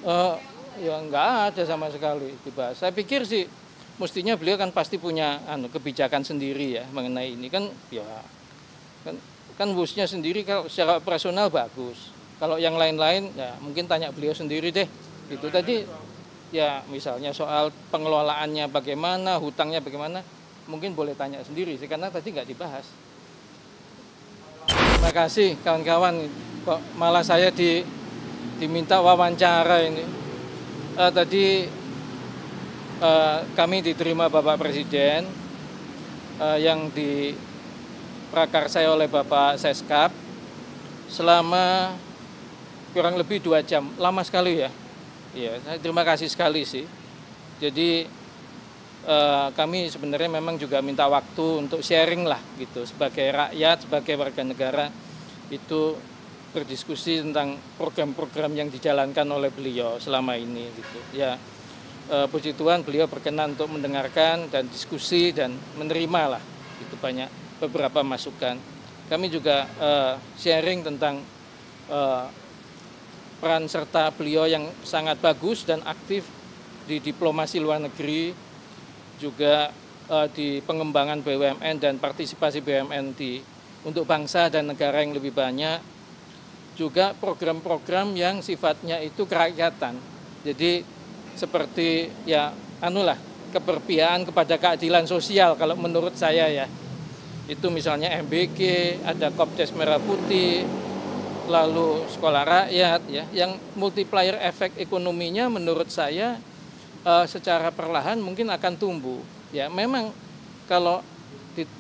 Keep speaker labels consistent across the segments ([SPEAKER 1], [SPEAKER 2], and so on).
[SPEAKER 1] Eh, ya nggak ada sama sekali dibahas. Saya pikir sih mestinya beliau kan pasti punya kebijakan sendiri ya mengenai ini kan ya kan kan busnya sendiri kalau secara operasional bagus. Kalau yang lain-lain ya mungkin tanya beliau sendiri deh. Itu tadi ya misalnya soal pengelolaannya bagaimana, hutangnya bagaimana, mungkin boleh tanya sendiri sih karena tadi nggak dibahas. Terima kasih kawan-kawan, kok malah saya diminta wawancara ini. Tadi kami diterima Bapak Presiden yang diprakarsai oleh Bapak Seskap selama kurang lebih 2 jam, lama sekali ya. Iya, saya terima kasih sekali sih. Jadi kami sebenarnya memang juga minta waktu untuk sharing lah gitu sebagai rakyat, sebagai warga negara itu berdiskusi tentang program-program yang dijalankan oleh beliau selama ini gitu. Ya, puji Tuhan beliau berkenan untuk mendengarkan dan diskusi dan menerima lah itu banyak beberapa masukan. Kami juga sharing tentang peran serta beliau yang sangat bagus dan aktif di diplomasi luar negeri, juga di pengembangan BUMN dan partisipasi BUMN untuk bangsa dan negara yang lebih banyak, juga program-program yang sifatnya itu kerakyatan. Jadi seperti ya keberpihakan kepada keadilan sosial kalau menurut saya ya. Itu misalnya MBG, ada Kopdes Merah Putih, lalu sekolah rakyat ya, yang multiplier efek ekonominya menurut saya secara perlahan mungkin akan tumbuh. Ya memang kalau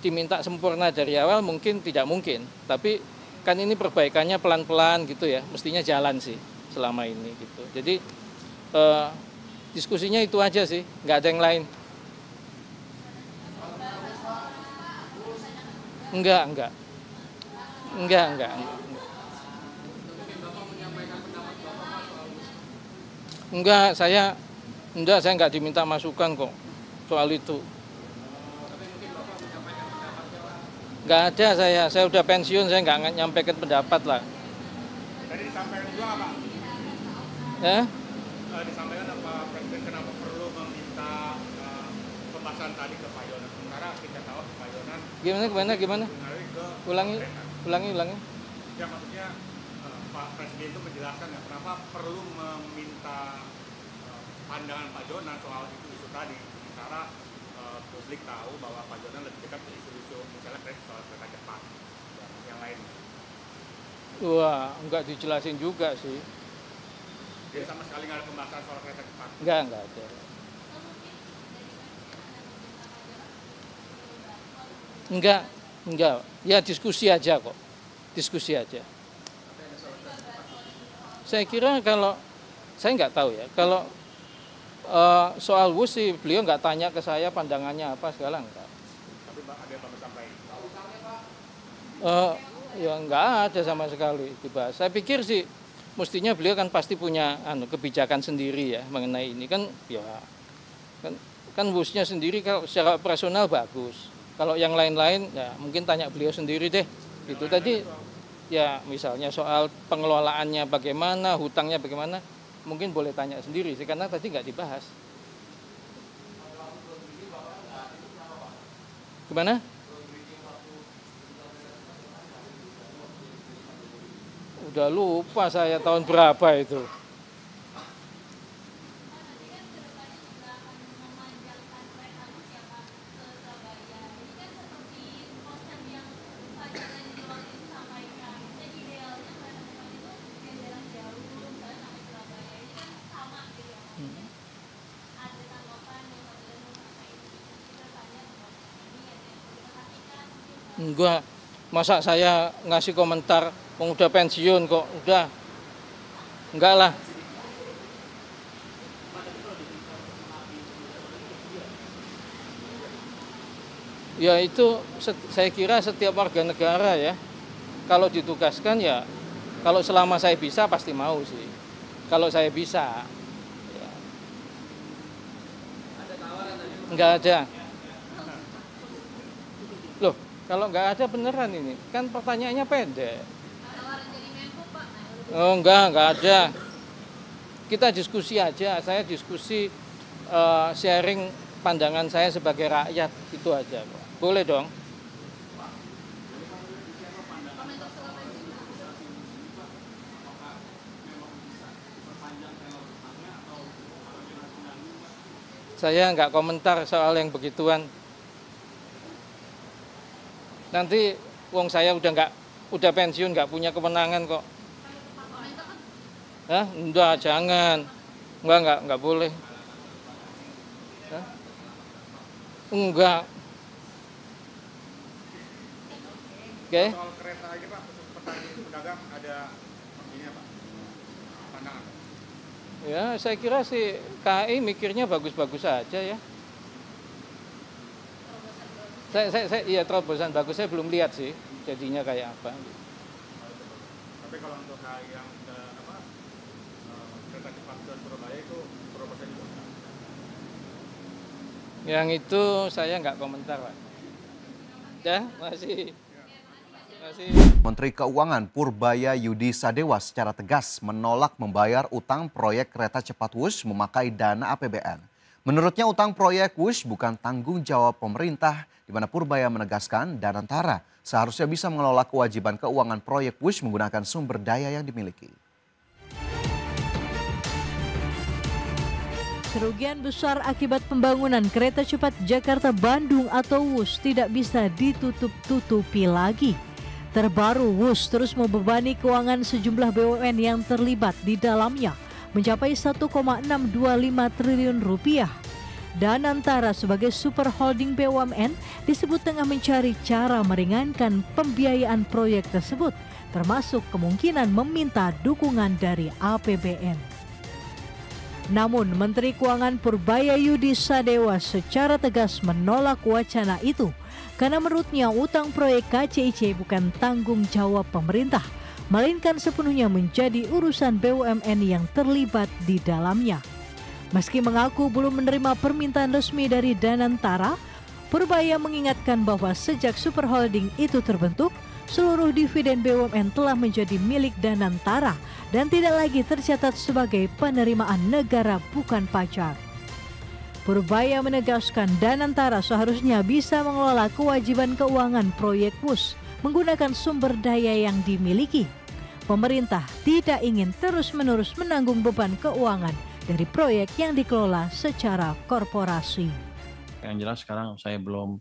[SPEAKER 1] diminta sempurna dari awal mungkin tidak mungkin, tapi kan ini perbaikannya pelan-pelan gitu ya, mestinya jalan sih selama ini gitu. Jadi diskusinya itu aja sih, nggak ada yang lain. Enggak. Enggak, saya nggak diminta masukan kok soal itu. Nggak ada saya udah pensiun, saya nggak nyampaikan pendapat lah.
[SPEAKER 2] Tadi disampaikan juga Pak?
[SPEAKER 1] Ya?
[SPEAKER 2] Disampaikan apa Presiden kenapa perlu meminta pembahasan tadi ke Pak Yonan? Sementara kita tahu Pak Yonan
[SPEAKER 1] Gimana? Ulangi.
[SPEAKER 2] Ya maksudnya Pak Presiden itu menjelaskan ya kenapa perlu meminta pandangan Pak Yonan soal isu-isu tadi. Sementara publik tahu bahwa Pak Yonan lebih dekat ke isu-isu misalnya soal kereta cepat dan yang lain.
[SPEAKER 1] Wah, nggak dijelasin juga sih.
[SPEAKER 2] Jadi sama sekali nggak ada pembahasan soal kereta cepat.
[SPEAKER 1] Nggak ada. Enggak. Ya diskusi aja kok. Diskusi aja. Saya kira kalau, saya nggak tahu ya, kalau soal WUS sih beliau nggak tanya ke saya pandangannya apa segala enggak.
[SPEAKER 2] Tapi ada yang sampaikan.
[SPEAKER 1] Ya nggak ada sama sekali dibahas. Saya pikir sih mestinya beliau kan pasti punya kebijakan sendiri ya mengenai ini kan ya kan busnya sendiri kalau secara operasional bagus. Kalau yang lain-lain ya mungkin tanya beliau sendiri deh. Itu tadi ya misalnya soal pengelolaannya bagaimana, hutangnya bagaimana, mungkin boleh tanya sendiri sih karena tadi nggak dibahas. Gimana? Udah lupa saya tahun berapa itu. Enggak, masa saya ngasih komentar udah pensiun kok, udah enggak lah. Ya itu saya kira setiap warga negara ya, kalau ditugaskan ya, kalau selama saya bisa pasti mau sih. Kalau saya bisa, ya. Enggak ada. Loh, kalau nggak ada beneran ini, kan pertanyaannya pendek. Oh enggak ada. kita diskusi aja, saya diskusi sharing pandangan saya sebagai rakyat, itu aja. Boleh dong. Saya nggak komentar soal yang begituan. Nanti wong saya udah pensiun, nggak punya kewenangan kok. Hah? Enggak, jangan. Enggak boleh. Hah? Enggak. Oke.
[SPEAKER 2] Soal kereta aja Pak, khusus petani pedagang ada ini apa? Pandangan.
[SPEAKER 1] Ya, saya kira sih KAI mikirnya bagus-bagus saja ya. Iya, terobosan bagus, saya belum lihat sih jadinya kayak apa.
[SPEAKER 2] Tapi kalau untuk KAI yang kereta cepat ke Surabaya itu terobosan juga.
[SPEAKER 1] Yang itu saya nggak komentar, Pak. Ya, masih.
[SPEAKER 3] Menteri Keuangan Purbaya Yudi Sadewa secara tegas menolak membayar utang proyek kereta cepat Wush memakai dana APBN. Menurutnya utang proyek Wush bukan tanggung jawab pemerintah, di mana Purbaya menegaskan Danantara seharusnya bisa mengelola kewajiban keuangan proyek Wush menggunakan sumber daya yang dimiliki.
[SPEAKER 4] Kerugian besar akibat pembangunan kereta cepat Jakarta-Bandung atau Wush tidak bisa ditutup-tutupi lagi. Terbaru, Wush terus membebani keuangan sejumlah BUMN yang terlibat di dalamnya mencapai 1,625 triliun rupiah. Danantara sebagai super holding BUMN disebut tengah mencari cara meringankan pembiayaan proyek tersebut, termasuk kemungkinan meminta dukungan dari APBN. Namun Menteri Keuangan Purbaya Yudi Sadewa secara tegas menolak wacana itu karena menurutnya utang proyek KCIC bukan tanggung jawab pemerintah, melainkan sepenuhnya menjadi urusan BUMN yang terlibat di dalamnya. Meski mengaku belum menerima permintaan resmi dari Danantara, Purbaya mengingatkan bahwa sejak super holding itu terbentuk, seluruh dividen BUMN telah menjadi milik Danantara dan tidak lagi tercatat sebagai penerimaan negara bukan pajak. Purbaya menegaskan Danantara seharusnya bisa mengelola kewajiban keuangan proyek Wush menggunakan sumber daya yang dimiliki. Pemerintah tidak ingin terus-menerus menanggung beban keuangan dari proyek yang dikelola secara korporasi.
[SPEAKER 5] Yang jelas sekarang saya belum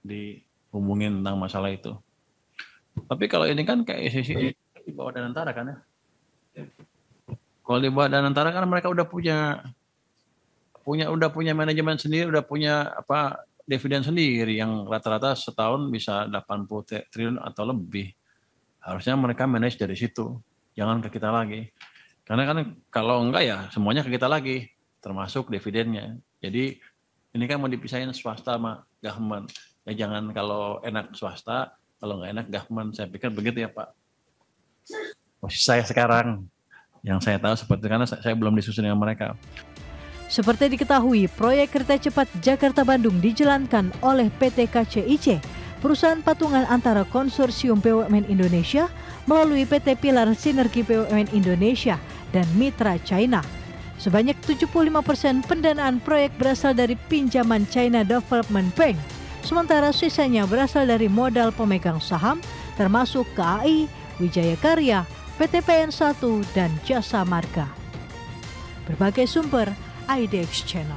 [SPEAKER 5] dihubungin tentang masalah itu. Tapi kalau ini kan kayak ICC di bawah Danantara kan ya. Kalau di bawah Danantara kan mereka udah punya manajemen sendiri, udah punya dividen sendiri yang rata-rata setahun bisa 80 triliun atau lebih. Harusnya mereka manage dari situ, jangan ke kita lagi. Karena kan kalau enggak ya semuanya ke kita lagi, termasuk dividennya. Jadi ini kan mau dipisahin swasta sama government. Ya jangan kalau enak swasta, kalau nggak enak government. Saya pikir begitu ya Pak. Posisi saya sekarang, yang saya tahu seperti itu karena saya belum disusun dengan mereka.
[SPEAKER 4] Seperti diketahui, proyek kereta cepat Jakarta-Bandung dijalankan oleh PT KCIC, perusahaan patungan antara Konsorsium BUMN Indonesia melalui PT Pilar Sinergi BUMN Indonesia dan Mitra China. Sebanyak 75% pendanaan proyek berasal dari pinjaman China Development Bank, sementara sisanya berasal dari modal pemegang saham termasuk KAI, Wijaya Karya, PT PN1, dan Jasa Marga. Berbagai sumber IDX Channel.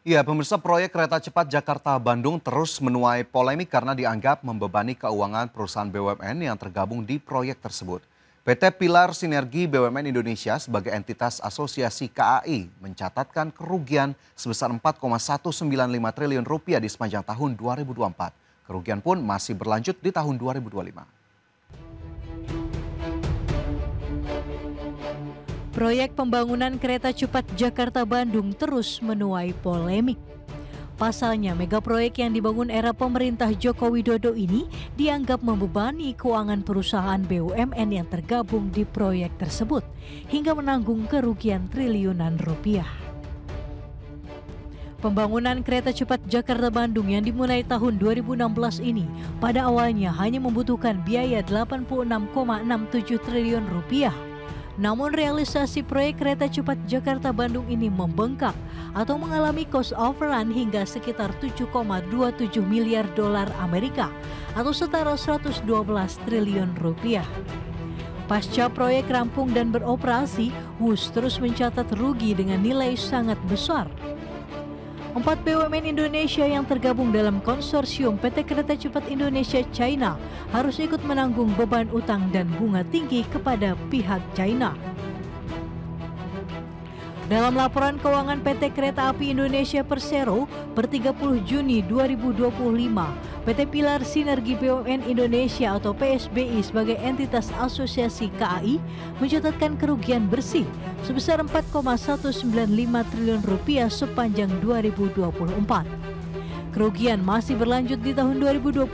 [SPEAKER 3] Ya, pemirsa, proyek kereta cepat Jakarta-Bandung terus menuai polemik karena dianggap membebani keuangan perusahaan BUMN yang tergabung di proyek tersebut. PT Pilar Sinergi BUMN Indonesia sebagai entitas asosiasi KAI mencatatkan kerugian sebesar 4,195 triliun rupiah di sepanjang tahun 2024. Kerugian pun masih berlanjut di tahun 2025.
[SPEAKER 4] Proyek pembangunan kereta cepat Jakarta-Bandung terus menuai polemik. Pasalnya, megaproyek yang dibangun era pemerintah Joko Widodo ini dianggap membebani keuangan perusahaan BUMN yang tergabung di proyek tersebut hingga menanggung kerugian triliunan rupiah. Pembangunan kereta cepat Jakarta-Bandung yang dimulai tahun 2016 ini pada awalnya hanya membutuhkan biaya 86,67 triliun rupiah. Namun realisasi proyek kereta cepat Jakarta-Bandung ini membengkak atau mengalami cost overrun hingga sekitar 7,27 miliar dolar Amerika atau setara 112 triliun rupiah. Pasca proyek rampung dan beroperasi, WUS terus mencatat rugi dengan nilai sangat besar. 4 BUMN Indonesia yang tergabung dalam konsorsium PT Kereta Cepat Indonesia China harus ikut menanggung beban utang dan bunga tinggi kepada pihak China. Dalam laporan keuangan PT Kereta Api Indonesia Persero per 30 Juni 2025, PT Pilar Sinergi BUMN Indonesia atau PSBI sebagai entitas asosiasi KAI mencatatkan kerugian bersih sebesar 4,195 triliun rupiah sepanjang 2024. Kerugian masih berlanjut di tahun 2025.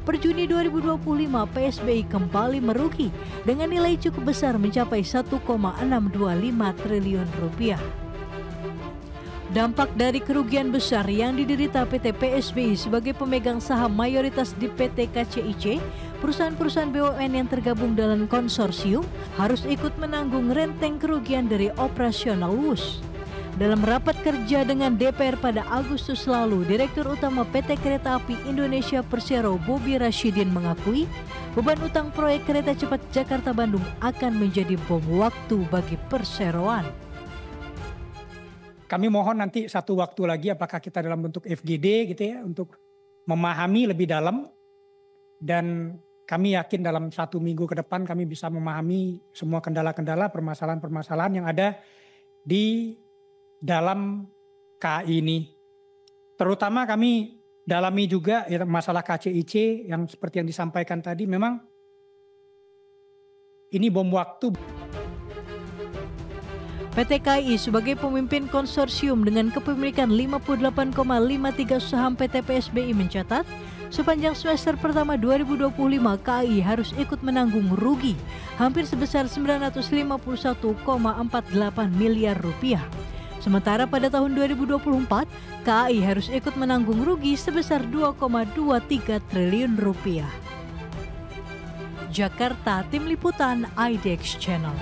[SPEAKER 4] Per Juni 2025, PSBI kembali merugi dengan nilai cukup besar mencapai 1,625 triliun rupiah. Dampak dari kerugian besar yang diderita PT PSBI sebagai pemegang saham mayoritas di PT KCIC, perusahaan-perusahaan BUMN yang tergabung dalam konsorsium harus ikut menanggung renteng kerugian dari operasional WUS. Dalam rapat kerja dengan DPR pada Agustus lalu, Direktur Utama PT Kereta Api Indonesia Persero Bobi Rashidin mengakui beban utang proyek kereta cepat Jakarta-Bandung akan menjadi bom waktu bagi perseroan.
[SPEAKER 6] Kami mohon nanti satu waktu lagi apakah kita dalam bentuk FGD gitu ya untuk memahami lebih dalam, dan kami yakin dalam 1 minggu ke depan kami bisa memahami semua kendala-kendala, permasalahan-permasalahan yang ada di dalam KAI ini. Terutama kami dalami juga ya, masalah KCIC yang seperti yang disampaikan tadi, memang ini bom waktu.
[SPEAKER 4] PT KAI sebagai pemimpin konsorsium dengan kepemilikan 58,53 saham PT PSBI mencatat, sepanjang semester pertama 2025 KAI harus ikut menanggung rugi hampir sebesar 951,48 miliar rupiah. Sementara pada tahun 2024, KAI harus ikut menanggung rugi sebesar 2,23 triliun rupiah. Jakarta, Tim Liputan IDX Channel.